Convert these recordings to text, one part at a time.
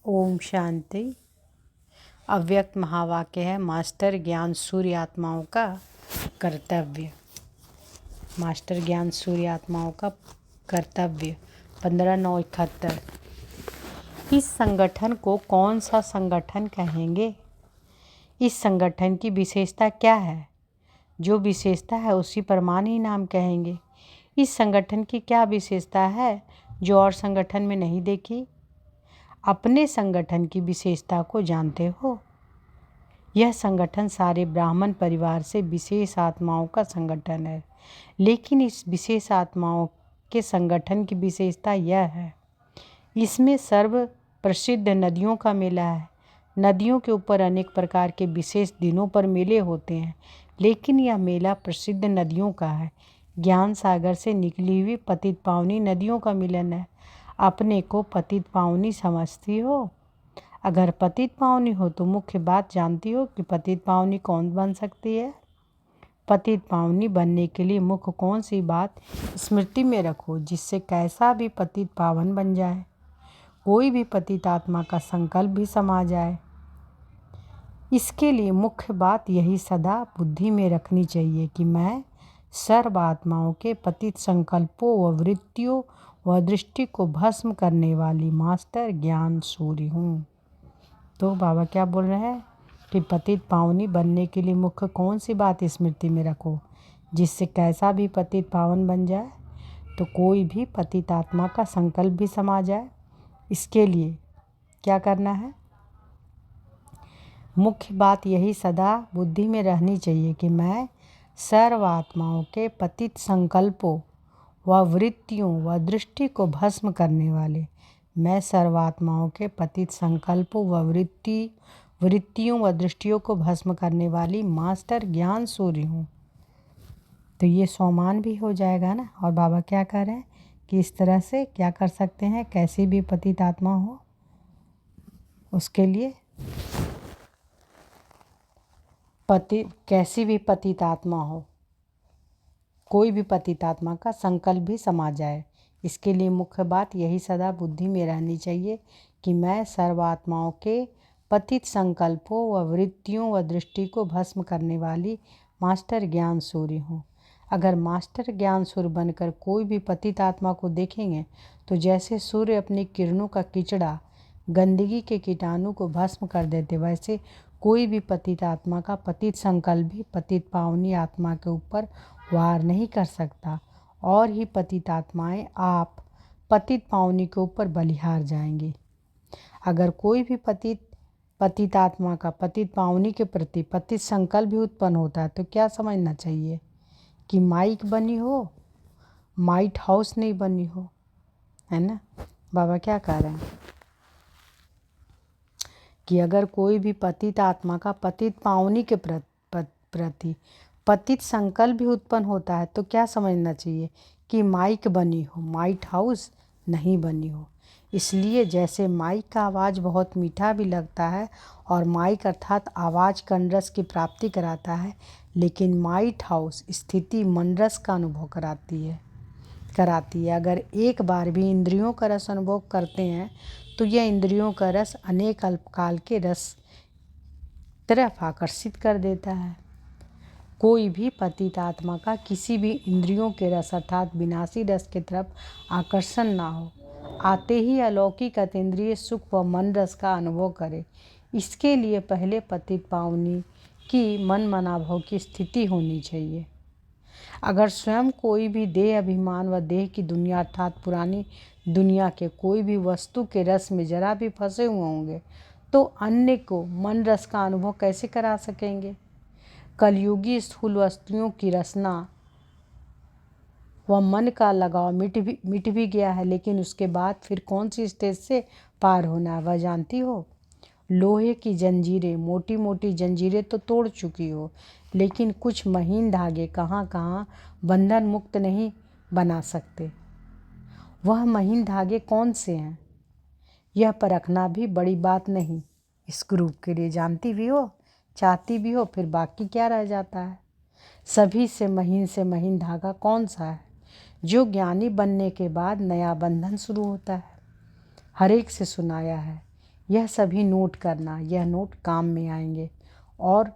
ओम शांति। अव्यक्त महावाक्य है, मास्टर ज्ञान सूर्य आत्माओं का कर्तव्य। मास्टर ज्ञान सूर्य आत्माओं का कर्तव्य 15/9/71। इस संगठन को कौन सा संगठन कहेंगे? इस संगठन की विशेषता क्या है? जो विशेषता है उसी प्रमाण ही नाम कहेंगे। इस संगठन की क्या विशेषता है जो और संगठन में नहीं देखी? अपने संगठन की विशेषता को जानते हो? यह संगठन सारे ब्राह्मण परिवार से विशेष आत्माओं का संगठन है, लेकिन इस विशेष आत्माओं के संगठन की विशेषता यह है, इसमें सर्व प्रसिद्ध नदियों का मेला है। नदियों के ऊपर अनेक प्रकार के विशेष दिनों पर मेले होते हैं, लेकिन यह मेला प्रसिद्ध नदियों का है। ज्ञान सागर से निकली हुई पतित पावनी नदियों का मिलन है। अपने को पतित पावनी समझती हो? अगर पतित पावनी हो तो मुख्य बात जानती हो कि पतित पावनी कौन बन सकती है? पतित पावनी बनने के लिए मुख्य कौन सी बात स्मृति में रखो जिससे कैसा भी पतित पावन बन जाए, कोई भी पतित आत्मा का संकल्प भी समा जाए। इसके लिए मुख्य बात यही सदा बुद्धि में रखनी चाहिए कि मैं सर्व आत्माओं के पतित संकल्पों व वृत्तियों व दृष्टि को भस्म करने वाली मास्टर ज्ञान सूर्य हूँ। तो बाबा क्या बोल रहे हैं कि पतित पावनी बनने के लिए मुख्य कौन सी बात स्मृति में रखो जिससे कैसा भी पतित पावन बन जाए, तो कोई भी पतित आत्मा का संकल्प भी समा जाए। इसके लिए क्या करना है? मुख्य बात यही सदा बुद्धि में रहनी चाहिए कि मैं सर्व आत्माओं के पतित संकल्पों व वृत्तियों व दृष्टि को भस्म करने वाले, मैं सर्वात्माओं के पतित संकल्पों व वृत्तियों व दृष्टियों को भस्म करने वाली मास्टर ज्ञान सूर्य हूँ। तो ये सोमान भी हो जाएगा ना। और बाबा क्या कह रहे हैं कि इस तरह से क्या कर सकते हैं, कैसी भी पतित आत्मा हो उसके लिए कैसी भी पतित आत्मा हो, कोई भी पतित आत्मा का संकल्प भी समा जाए। इसके लिए मुख्य बात यही सदा बुद्धि में रहनी चाहिए कि मैं सर्वात्माओं के पतित संकल्पों व वृत्तियों व दृष्टि को भस्म करने वाली मास्टर ज्ञान सूर्य हूँ। अगर मास्टर ज्ञान सूर्य बनकर कोई भी पतित आत्मा को देखेंगे तो जैसे सूर्य अपनी किरणों का कीचड़ा गंदगी के कीटाणु को भस्म कर देते, वैसे कोई भी पतित आत्मा का पतित संकल्प भी पतित पावनी आत्मा के ऊपर वार नहीं कर सकता, और ही पतित आत्माएं आप पतित पावनी के ऊपर बलिहार जाएंगे। अगर कोई भी पतित आत्मा का पतित पावनी के प्रति पतित संकल्प भी उत्पन्न होता है तो क्या समझना चाहिए कि माइक बनी हो, माइट हाउस नहीं बनी हो, है ना। बाबा क्या कह रहे हैं कि अगर कोई भी पतित आत्मा का पतित पावनी के प्रति पतित संकल्प भी उत्पन्न होता है तो क्या समझना चाहिए कि माइक बनी हो, माइट हाउस नहीं बनी हो। इसलिए जैसे माइक का आवाज़ बहुत मीठा भी लगता है और माइक अर्थात आवाज़ कणरस की प्राप्ति कराता है, लेकिन माइट हाउस स्थिति मनरस का अनुभव कराती है। अगर एक बार भी इंद्रियों का रस अनुभव करते हैं तो यह इंद्रियों का रस अनेक अल्पकाल के रस तरफ आकर्षित कर देता है। कोई भी पतित आत्मा का किसी भी इंद्रियों के रस अर्थात विनाशी रस की तरफ आकर्षण ना हो, आते ही अलौकिक अतीन्द्रिय सुख व मन रस का अनुभव करे। इसके लिए पहले पतित पावनी की मन मनाभाव की स्थिति होनी चाहिए। अगर स्वयं कोई भी देह अभिमान व देह की दुनिया अर्थात पुरानी दुनिया के कोई भी वस्तु के रस में जरा भी फंसे हुए होंगे तो अन्य को मन रस का अनुभव कैसे करा सकेंगे? कलयुगी स्थूल वस्तुओं की रसना व मन का लगाव मिट भी गया है, लेकिन उसके बाद फिर कौन सी स्टेज से पार होना है वह जानती हो? लोहे की जंजीरें, मोटी मोटी जंजीरें तो तोड़ चुकी हो, लेकिन कुछ महीन धागे कहाँ कहाँ बंधन मुक्त नहीं बना सकते। वह महीन धागे कौन से हैं यह परखना भी बड़ी बात नहीं इस ग्रुप के लिए। जानती भी हो, चाहती भी हो, फिर बाकी क्या रह जाता है? सभी से महीन धागा कौन सा है? जो ज्ञानी बनने के बाद नया बंधन शुरू होता है। हर एक से सुनाया है यह सभी नोट करना, यह नोट काम में आएंगे। और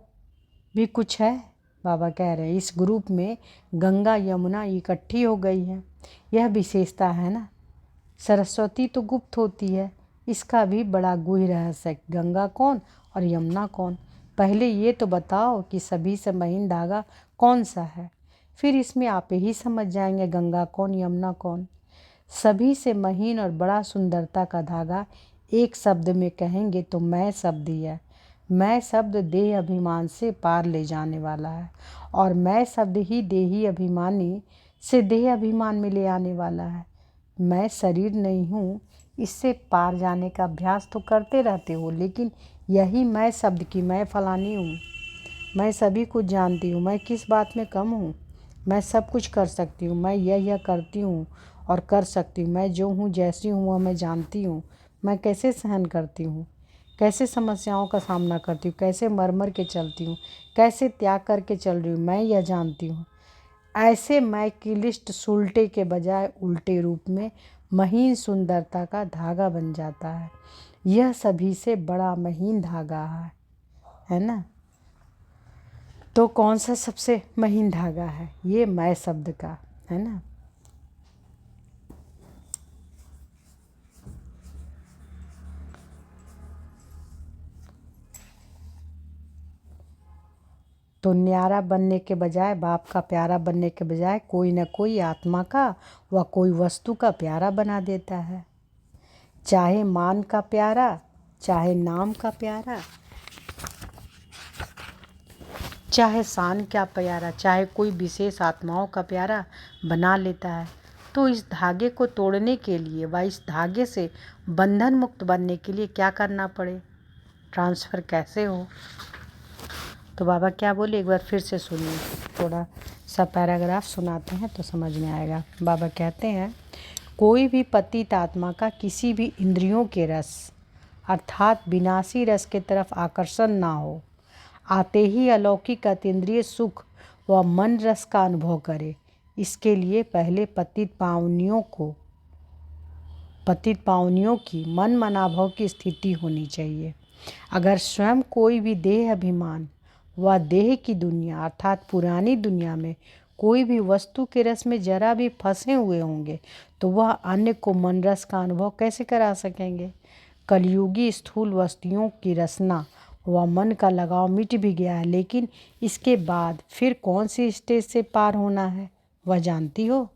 भी कुछ है, बाबा कह रहे हैं इस ग्रुप में गंगा यमुना इकट्ठी हो गई है, यह विशेषता है ना। सरस्वती तो गुप्त होती है, इसका भी बड़ा गूढ़ रहस्य है। गंगा कौन और यमुना कौन? पहले ये तो बताओ कि सभी से महीन धागा कौन सा है, फिर इसमें आप ही समझ जाएंगे गंगा कौन यमुना कौन। सभी से महीन और बड़ा सुंदरता का धागा एक शब्द में कहेंगे तो मैं शब्द ही है। मैं शब्द देह अभिमान से पार ले जाने वाला है, और मैं शब्द ही देही अभिमानी से देह अभिमान में ले आने वाला है। मैं शरीर नहीं हूँ, इससे पार जाने का अभ्यास तो करते रहते हो, लेकिन यही मैं शब्द की मैं फलानी हूँ, मैं सभी कुछ जानती हूँ, मैं किस बात में कम हूँ, मैं सब कुछ कर सकती हूँ, मैं यह करती हूँ और कर सकती हूँ, मैं जो हूँ जैसी हूँ वह मैं जानती हूँ, मैं कैसे सहन करती हूँ, कैसे समस्याओं का सामना करती हूँ, कैसे मर मर के चलती हूँ, कैसे त्याग करके चल रही हूँ, मैं यह जानती हूँ। ऐसे मैं की लिस्ट सुलटे के बजाय उल्टे रूप में महीन सुंदरता का धागा बन जाता है। यह सभी से बड़ा महीन धागा है ना। तो कौन सा सबसे महीन धागा है? ये मैं शब्द का है ना। तो न्यारा बनने के बजाय, बाप का प्यारा बनने के बजाय कोई न कोई आत्मा का व कोई वस्तु का प्यारा बना देता है। चाहे मान का प्यारा, चाहे नाम का प्यारा, चाहे शान का प्यारा, चाहे कोई विशेष आत्माओं का प्यारा बना लेता है। तो इस धागे को तोड़ने के लिए व इस धागे से बंधन मुक्त बनने के लिए क्या करना पड़े, ट्रांसफ़र कैसे हो? तो बाबा क्या बोले, एक बार फिर से सुनिए, थोड़ा सा पैराग्राफ सुनाते हैं तो समझ में आएगा। बाबा कहते हैं, कोई भी पतित आत्मा का किसी भी इंद्रियों के रस अर्थात विनाशी रस के तरफ आकर्षण ना हो, आते ही अलौकिक अतीन्द्रिय सुख व मन रस का अनुभव करे। इसके लिए पहले पतित पावनियों की मन मनाभाव की स्थिति होनी चाहिए। अगर स्वयं कोई भी देह अभिमान व देह की दुनिया अर्थात पुरानी दुनिया में कोई भी वस्तु के रस में जरा भी फंसे हुए होंगे तो वह अन्य को मन रस का अनुभव कैसे करा सकेंगे? कलयुगी स्थूल वस्तुओं की रसना व मन का लगाव मिट भी गया है, लेकिन इसके बाद फिर कौन सी स्टेज से पार होना है वह जानती हो?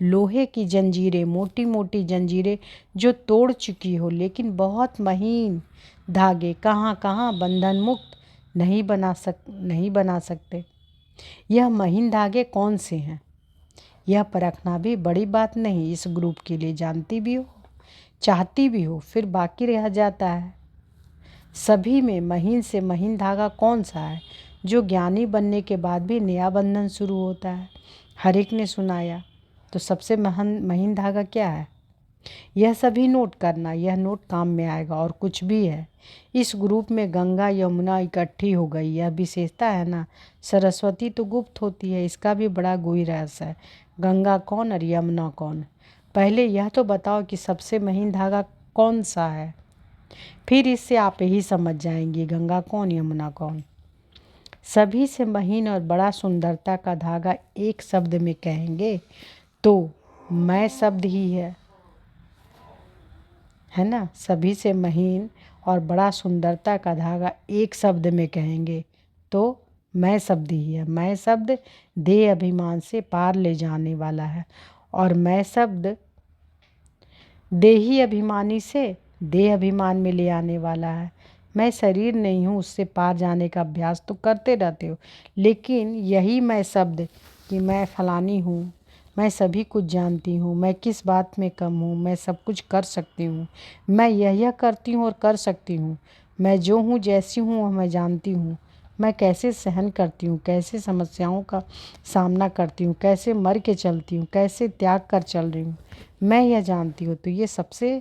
लोहे की जंजीरें, मोटी मोटी जंजीरें जो तोड़ चुकी हो, लेकिन बहुत महीन धागे कहाँ कहाँ बंधन मुक्त नहीं बना सकते। यह महीन धागे कौन से हैं, यह परखना भी बड़ी बात नहीं। इस ग्रुप के लिए जानती भी हो, चाहती भी हो, फिर बाकी रह जाता है। सभी में महीन से महीन धागा कौन सा है जो ज्ञानी बनने के बाद भी नया बंधन शुरू होता है? हर एक ने सुनाया। तो सबसे महीन धागा क्या है? यह सभी नोट करना, यह नोट काम में आएगा। और कुछ भी है, इस ग्रुप में गंगा यमुना इकट्ठी हो गई, यह विशेषता है ना। सरस्वती तो गुप्त होती है, इसका भी बड़ा गूढ़ रहस्य है। गंगा कौन और यमुना कौन? पहले यह तो बताओ कि सबसे महीन धागा कौन सा है, फिर इससे आप ही समझ जाएंगे गंगा कौन यमुना कौन। सभी से महीन और बड़ा सुंदरता का धागा एक शब्द में कहेंगे तो मैं शब्द ही है ना। सभी से महीन और बड़ा सुंदरता का धागा एक शब्द में कहेंगे तो मैं शब्द ही है। मैं शब्द देह अभिमान से पार ले जाने वाला है, और मैं शब्द देही अभिमानी से देह अभिमान में ले आने वाला है। मैं शरीर नहीं हूँ, उससे पार जाने का अभ्यास तो करते रहते हो, लेकिन यही मैं शब्द कि मैं फलानी हूँ, मैं सभी कुछ जानती हूँ, मैं किस बात में कम हूँ, मैं सब कुछ कर सकती हूँ, मैं यह करती हूँ और कर सकती हूँ, मैं जो हूँ जैसी हूँ वह मैं जानती हूँ, मैं कैसे सहन करती हूँ, कैसे समस्याओं का सामना करती हूँ, कैसे मर के चलती हूँ, कैसे त्याग कर चल रही हूँ, मैं यह जानती हूँ। तो ये सबसे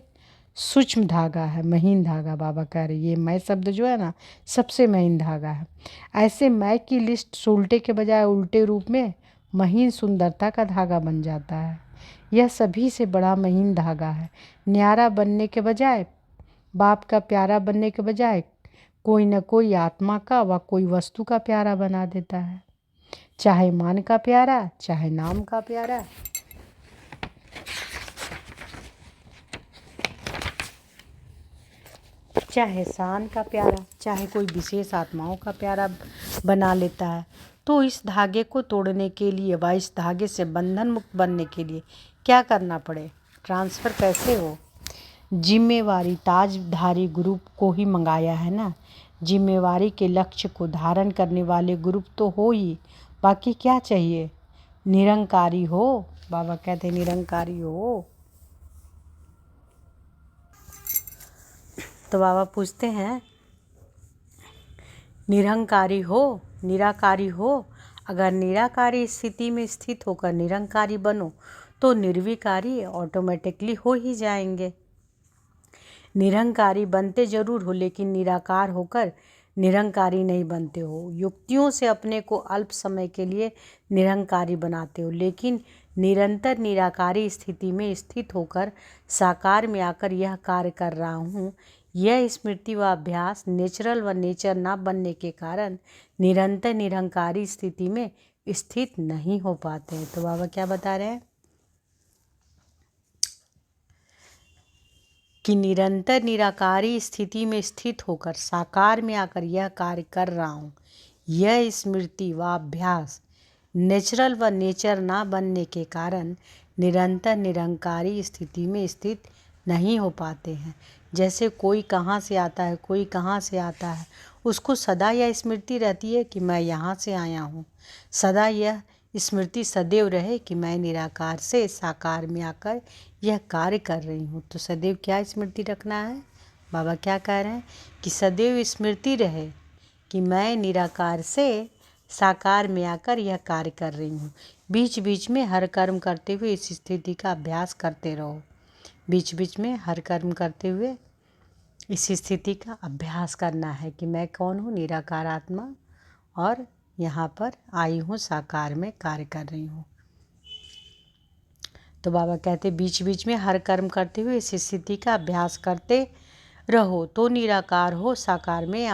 सूक्ष्म धागा है, महीन धागा। बाबा कह रहे ये मैं शब्द जो है ना सबसे महीन धागा है। ऐसे मैं की लिस्ट उल्टे के बजाय उल्टे रूप में महीन सुंदरता का धागा बन जाता है। यह सभी से बड़ा महीन धागा है। न्यारा बनने के बजाय बाप का प्यारा बनने के बजाय कोई न कोई आत्मा का व कोई वस्तु का प्यारा बना देता है, चाहे मान का प्यारा, चाहे नाम का प्यारा। चाहे शान का प्यारा, चाहे कोई विशेष आत्माओं का प्यारा बना लेता है। तो इस धागे को तोड़ने के लिए व इस धागे से बंधन मुक्त बनने के लिए क्या करना पड़े, ट्रांसफ़र कैसे हो? जिम्मेवारी ताजधारी ग्रुप को ही मंगाया है ना। जिम्मेवारी के लक्ष्य को धारण करने वाले ग्रुप तो हो ही, बाकी क्या चाहिए? निरंकारी हो, बाबा कहते निरंकारी हो। तो बाबा पूछते हैं निरंकारी हो, निराकारी हो। अगर निराकारी स्थिति में स्थित होकर निरंकारी बनो तो निर्विकारी ऑटोमेटिकली हो ही जाएंगे। निरंकारी बनते जरूर हो लेकिन निराकार होकर निरंकारी नहीं बनते हो। युक्तियों से अपने को अल्प समय के लिए निरंकारी बनाते हो, लेकिन निरंतर निराकारी स्थिति में स्थित होकर साकार में आकर यह कार्य कर रहा हूँ, यह स्मृति व अभ्यास नेचुरल व नेचर ना बनने के कारण निरंतर निरंकारी स्थिति में स्थित नहीं हो पाते हैं। तो बाबा क्या बता रहे हैं कि निरंतर निराकारी स्थिति में स्थित होकर साकार में आकर यह कार्य कर रहा हूँ, यह स्मृति व अभ्यास नेचुरल व नेचर ना बनने के कारण निरंतर निरंकारी स्थिति में स्थित नहीं हो पाते हैं। जैसे कोई कहाँ से आता है, कोई कहाँ से आता है, उसको सदा यह स्मृति रहती है कि मैं यहाँ से आया हूँ। सदा यह स्मृति सदैव रहे कि मैं निराकार से साकार में आकर यह कार्य कर रही हूँ। तो सदैव क्या स्मृति रखना है? बाबा क्या कह रहे हैं कि सदैव स्मृति रहे कि मैं निराकार से साकार में आकर यह कार्य कर रही हूँ। बीच बीच में हर कर्म करते हुए इस स्थिति का अभ्यास करते रहो। बीच बीच में हर कर्म करते हुए इस स्थिति का अभ्यास करना है कि मैं कौन हूँ, निराकार आत्मा, और यहाँ पर आई हूँ साकार में कार्य कर रही हूँ। तो बाबा कहते बीच बीच में हर कर्म करते हुए इस स्थिति का अभ्यास करते रहो तो निराकार हो साकार में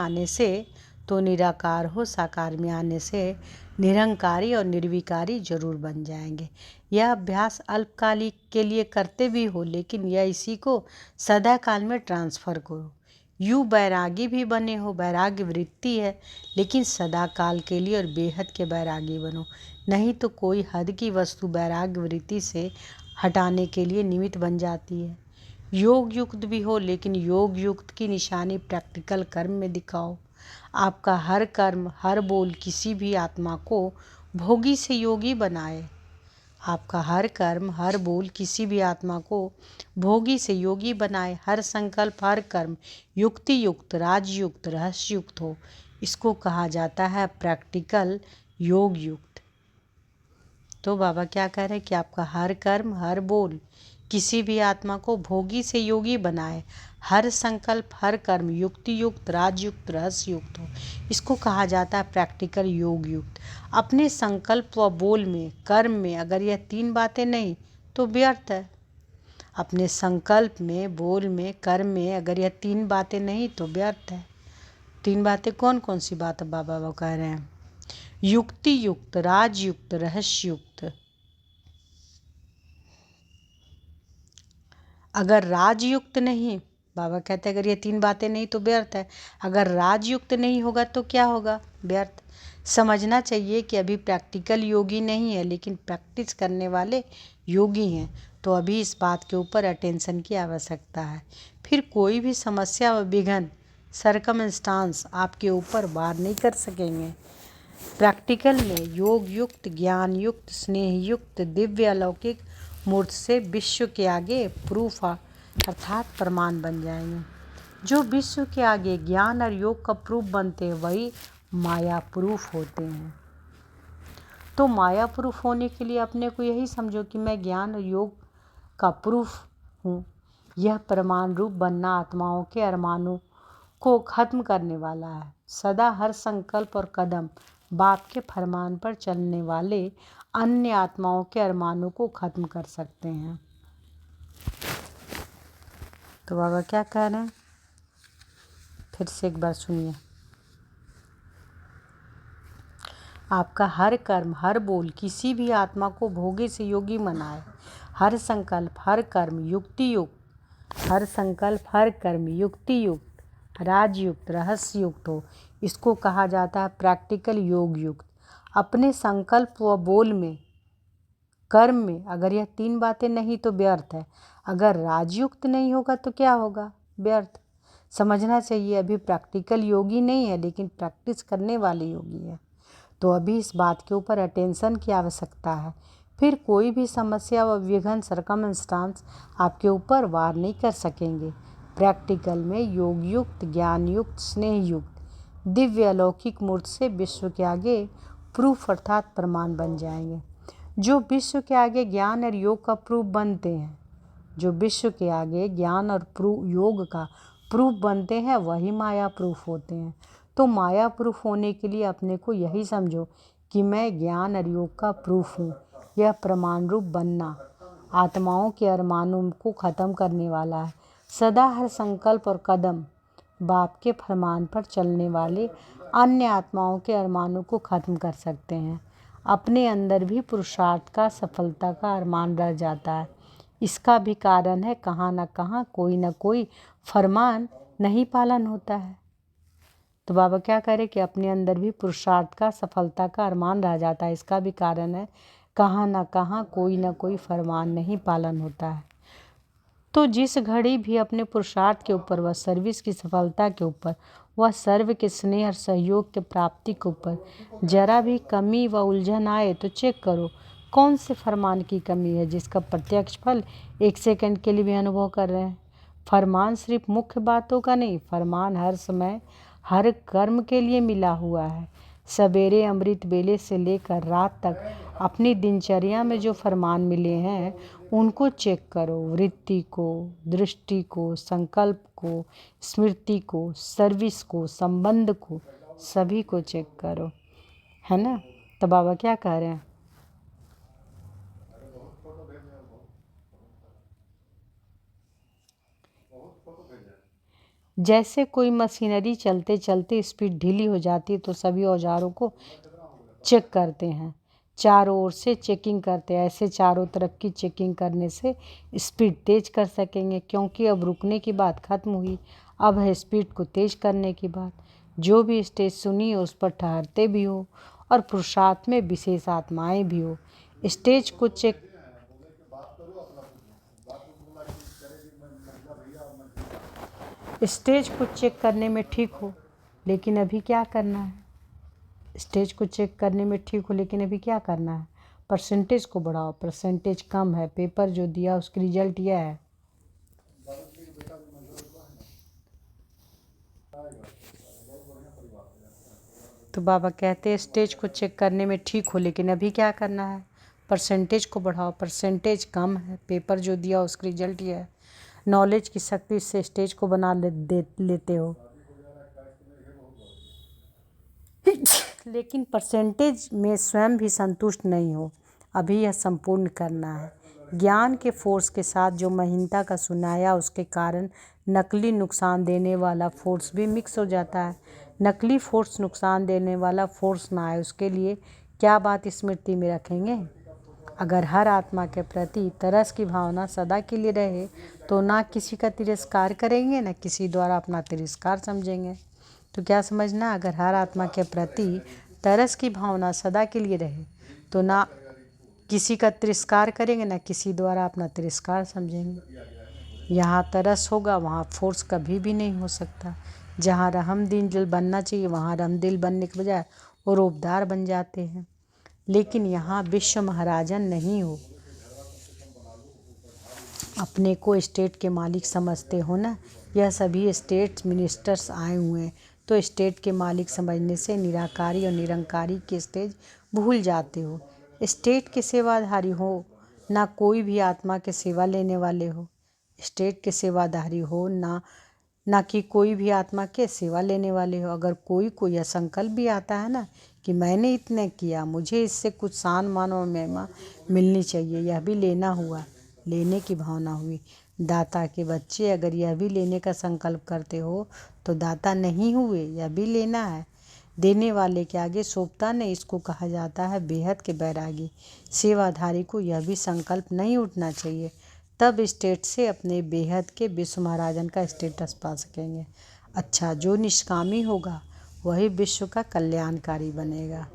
आने से निरंकारी और निर्विकारी जरूर बन जाएंगे। यह अभ्यास अल्पकालिक के लिए करते भी हो, लेकिन यह इसी को सदा काल में ट्रांसफ़र करो। यूँ बैरागी भी बने हो, वैराग्य वृत्ति है लेकिन सदा काल के लिए और बेहद के बैरागी बनो। नहीं तो कोई हद की वस्तु वैराग्य वृत्ति से हटाने के लिए निमित्त बन जाती है। योग युक्त भी हो, लेकिन योग युक्त की निशानी प्रैक्टिकल कर्म में दिखाओ। आपका हर कर्म हर बोल किसी भी आत्मा को भोगी से योगी बनाए। आपका हर कर्म हर बोल किसी भी आत्मा को भोगी से योगी बनाए। हर संकल्प हर कर्म युक्ति युक्त, राजयुक्त, रहस्य युक्त हो। इसको कहा जाता है प्रैक्टिकल योग युक्त। तो बाबा क्या कह रहे हैं कि आपका हर कर्म हर बोल किसी भी आत्मा को भोगी से योगी बनाए। हर संकल्प हर कर्म युक्ति युक्त, राजयुक्त, रहस्य युक्त हो। इसको कहा जाता है प्रैक्टिकल योग युक्त। अपने संकल्प व बोल में, कर्म में अगर यह तीन बातें नहीं तो व्यर्थ है। अपने संकल्प में, बोल में, कर्म में अगर यह तीन बातें नहीं तो व्यर्थ है। तीन बातें कौन कौन सी बात बाबा वो कह रहे हैं? युक्ति युक्त, राजयुक्त, रहस्य युक्त। अगर राजयुक्त नहीं, बाबा कहते हैं अगर ये तीन बातें नहीं तो व्यर्थ है। अगर राजयुक्त नहीं होगा तो क्या होगा? व्यर्थ। समझना चाहिए कि अभी प्रैक्टिकल योगी नहीं है, लेकिन प्रैक्टिस करने वाले योगी हैं। तो अभी इस बात के ऊपर अटेंशन की आवश्यकता है। फिर कोई भी समस्या व विघ्न, सरकमस्टांस आपके ऊपर वार नहीं कर सकेंगे। प्रैक्टिकल में योग युक्त, ज्ञान युक्त, स्नेह युक्त, दिव्य अलौकिक मूर्त से विश्व के आगे प्रूफ अर्थात प्रमाण बन जाएंगे। जो विश्व के आगे ज्ञान और योग का प्रूफ बनते हैं वही माया प्रूफ होते हैं। तो माया प्रूफ होने के लिए अपने को यही समझो कि मैं ज्ञान और योग का प्रूफ हूँ। यह प्रमाण रूप बनना आत्माओं के अरमानों को खत्म करने वाला है। सदा हर संकल्प और कदम बाप के फरमान पर चलने वाले अन्य आत्माओं के अरमानों को खत्म कर सकते हैं। तो बाबा क्या कह रहे हैं फिर से एक बार सुनिए। आपका हर कर्म, हर बोल किसी भी आत्मा को भोगे से योगी बनाए। हर संकल्प, हर कर्म युक्ति युक्त, हर संकल्प, हर कर्म युक्ति युक्त, राजयुक्त, रहस्य युक्त हो। इसको कहा जाता है प्रैक्टिकल योग युक्त। अपने संकल्प व बोल में, कर्म में अगर यह 3 बातें नहीं तो व्यर्थ है। अगर राजयुक्त नहीं होगा तो क्या होगा? व्यर्थ। समझना चाहिए, अभी प्रैक्टिकल योगी नहीं है लेकिन प्रैक्टिस करने वाले योगी है। तो अभी इस बात के ऊपर अटेंशन की आवश्यकता है। फिर कोई भी समस्या व विघ्न, सर्कमस्टांस आपके ऊपर वार नहीं कर सकेंगे। प्रैक्टिकल में योग युक्त, ज्ञान युक्त, स्नेह युक्त दिव्य अलौकिक मूर्त से विश्व के आगे प्रूफ अर्थात प्रमाण बन जाएंगे। जो विश्व के आगे ज्ञान और योग का प्रूफ बनते हैं, जो विश्व के आगे ज्ञान और योग का प्रूफ बनते हैं वही माया प्रूफ होते हैं। तो माया प्रूफ होने के लिए अपने को यही समझो कि मैं ज्ञान और योग का प्रूफ हूँ। यह प्रमाण रूप बनना आत्माओं के अरमानों को ख़त्म करने वाला है। सदा हर संकल्प और कदम बाप के फरमान पर चलने वाले अन्य आत्माओं के अरमानों को ख़त्म कर सकते हैं। अपने अंदर भी पुरुषार्थ का, सफलता का अरमान रह जाता है। इसका भी कारण है कहाँ न कहाँ कोई न कोई फरमान नहीं पालन होता है। तो बाबा क्या करे कि अपने अंदर भी पुरुषार्थ का, सफलता का अरमान रह जाता है। इसका भी कारण है कहाँ न कहाँ कोई न कोई फरमान नहीं पालन होता है। तो जिस घड़ी भी अपने पुरुषार्थ के ऊपर, वह सर्विस की सफलता के ऊपर, वह सर्व के स्नेह और सहयोग के प्राप्ति के ऊपर जरा भी कमी व उलझन आए तो चेक करो कौन से फरमान की कमी है जिसका प्रत्यक्ष फल 1 सेकंड के लिए भी अनुभव कर रहे हैं। फरमान सिर्फ मुख्य बातों का नहीं, फरमान हर समय हर कर्म के लिए मिला हुआ है। सवेरे अमृत बेले से लेकर रात तक अपनी दिनचर्या में जो फरमान मिले हैं उनको चेक करो। वृत्ति को, दृष्टि को, संकल्प को, स्मृति को, सर्विस को, संबंध को, सभी को चेक करो, है ना। तो बाबा क्या कह रहे हैं? जैसे कोई मशीनरी चलते चलते स्पीड ढीली हो जाती है तो सभी औजारों को चेक करते हैं, चारों ओर से चेकिंग करते हैं। ऐसे चारों तरफ की चेकिंग करने से स्पीड तेज कर सकेंगे, क्योंकि अब रुकने की बात खत्म हुई, अब है स्पीड को तेज करने की बात। जो भी स्टेज सुनी उस पर ठहरते भी हो और पुरुषार्थ में विशेष आत्माएं भी हो। स्टेज को चेक करने में ठीक हो, लेकिन अभी क्या करना है? स्टेज को चेक करने में ठीक हो लेकिन अभी क्या करना है? परसेंटेज को बढ़ाओ। परसेंटेज कम है, पेपर जो दिया उसकी रिजल्ट यह है। तो बाबा कहते हैं स्टेज को चेक करने में ठीक हो लेकिन अभी क्या करना है? परसेंटेज को बढ़ाओ। परसेंटेज कम है, पेपर जो दिया उसका रिजल्ट यह है। नॉलेज की शक्ति से स्टेज को बना लेते हो लेकिन परसेंटेज में स्वयं भी संतुष्ट नहीं हो। अभी यह संपूर्ण करना है। ज्ञान के फोर्स के साथ जो महीनता का सुनाया उसके कारण नकली नुकसान देने वाला फोर्स भी मिक्स हो जाता है। नकली फोर्स नुकसान देने वाला फोर्स ना आए उसके लिए क्या बात स्मृति में रखेंगे? अगर हर आत्मा के प्रति तरस की भावना सदा के लिए रहे तो ना किसी का तिरस्कार करेंगे, ना किसी द्वारा अपना तिरस्कार समझेंगे। तो क्या समझना, अगर हर आत्मा के प्रति तरस की भावना सदा के लिए रहे तो ना किसी का तिरस्कार करेंगे, ना किसी द्वारा अपना तिरस्कार समझेंगे। यहाँ तरस होगा वहाँ फोर्स कभी भी नहीं हो सकता। जहाँ रहम दिल बनना चाहिए वहाँ रहम दिल बनने के बजाय वो रोबदार बन जाते हैं। लेकिन यहाँ विश्व महाराजन नहीं हो, अपने को स्टेट के मालिक समझते हो ना। यह सभी स्टेट मिनिस्टर्स आए हुए हैं, तो स्टेट के मालिक समझने से निराकारी और निरंकारी के स्टेज भूल जाते हो। स्टेट के सेवाधारी हो, ना कोई भी आत्मा के सेवा लेने वाले हो। स्टेट के सेवाधारी हो ना कि कोई भी आत्मा के सेवा लेने वाले हो। अगर कोई यह संकल्प भी आता है ना कि मैंने इतने किया, मुझे इससे कुछ सान मान और महिमा मिलनी चाहिए, यह भी लेना हुआ, लेने की भावना हुई, दाता के बच्चे, अगर यह भी लेने का संकल्प करते हो तो दाता नहीं हुए, यह भी लेना है। देने वाले के आगे सोपता नहीं, इसको कहा जाता है बेहद के बैरागी। सेवाधारी को यह भी संकल्प नहीं उठना चाहिए, तब स्टेट से अपने बेहद के विश्व महाराजन का स्टेटस पा सकेंगे। अच्छा, जो निष्कामी होगा वही विश्व का कल्याणकारी बनेगा।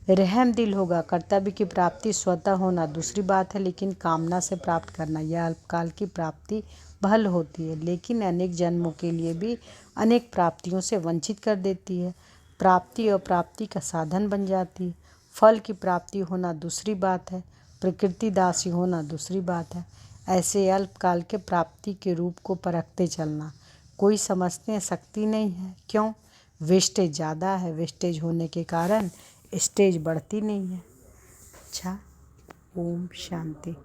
रहम दिल होगा। कर्तव्य की प्राप्ति स्वतः होना दूसरी बात है, लेकिन कामना से प्राप्त करना यह अल्पकाल की प्राप्ति भल होती है, लेकिन अनेक जन्मों के लिए भी अनेक प्राप्तियों से वंचित कर देती है। प्राप्ति और प्राप्ति का साधन बन जाती है। फल की प्राप्ति होना दूसरी बात है, प्रकृति दासी होना दूसरी बात है। ऐसे अल्पकाल के प्राप्ति के रूप को परखते चलना। कोई समझते हैं शक्ति नहीं है, क्यों? वेस्टेज ज़्यादा है, वेस्टेज होने के कारण स्टेज बढ़ती नहीं है। अच्छा, ओम शांति।